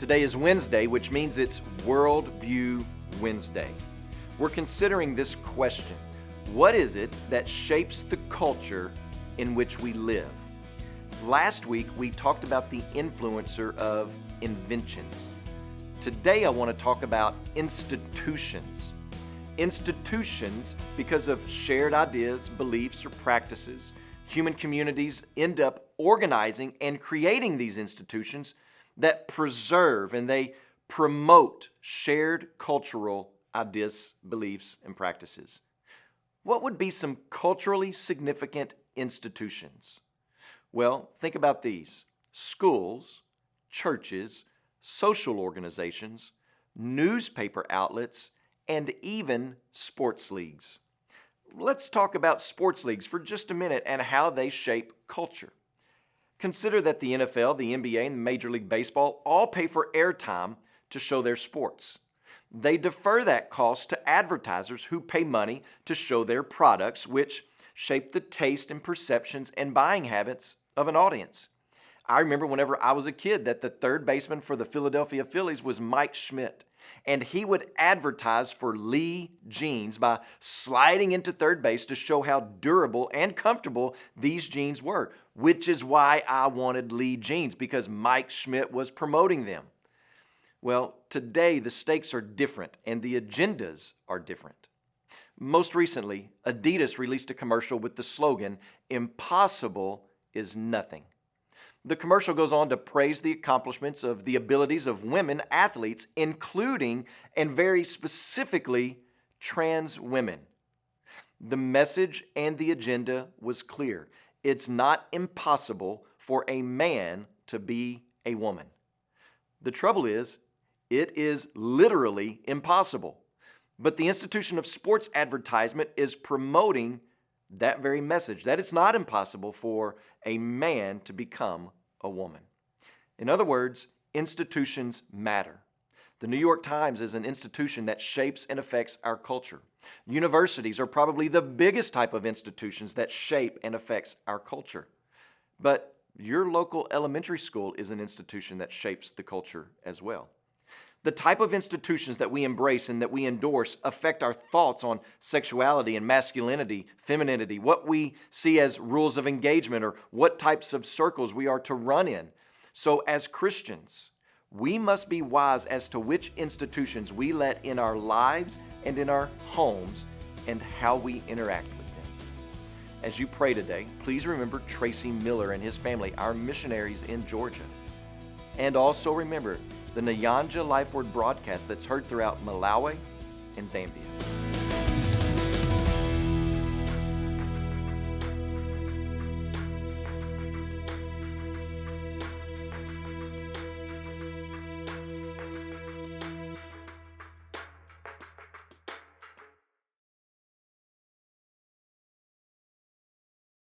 Today is Wednesday, which means it's Worldview Wednesday. We're considering this question: what is it that shapes the culture in which we live? Last week, we talked about the influencer of inventions. Today, I want to talk about institutions. Institutions, because of shared ideas, beliefs, or practices, human communities end up organizing and creating these institutions that preserve and they promote shared cultural ideas, beliefs, and practices. What would be some culturally significant institutions? Well, think about these: schools, churches, social organizations, newspaper outlets, and even sports leagues. Let's talk about sports leagues for just a minute and how they shape culture. Consider that the NFL, the NBA, and Major League Baseball all pay for airtime to show their sports. They defer that cost to advertisers who pay money to show their products, which shape the taste and perceptions and buying habits of an audience. I remember whenever I was a kid that the third baseman for the Philadelphia Phillies was Mike Schmidt, and he would advertise for Lee jeans by sliding into third base to show how durable and comfortable these jeans were, which is why I wanted Lee jeans, because Mike Schmidt was promoting them. Well, today the stakes are different and the agendas are different. Most recently, Adidas released a commercial with the slogan, "Impossible is nothing." The commercial goes on to praise the accomplishments of the abilities of women athletes, including and very specifically trans women. The message and the agenda was clear. It's not impossible for a man to be a woman. The trouble is, it is literally impossible. But the institution of sports advertisement is promoting that very message, that it's not impossible for a man to become a woman. In other words, institutions matter. The New York Times is an institution that shapes and affects our culture. Universities are probably the biggest type of institutions that shape and affects our culture. But your local elementary school is an institution that shapes the culture as well. The type of institutions that we embrace and that we endorse affect our thoughts on sexuality and masculinity, femininity, what we see as rules of engagement, or what types of circles we are to run in. So as Christians, we must be wise as to which institutions we let in our lives and in our homes and how we interact with them. As you pray today, please remember Tracy Miller and his family, our missionaries in Georgia. And also remember the Nyanja Lifeword broadcast that's heard throughout Malawi and Zambia.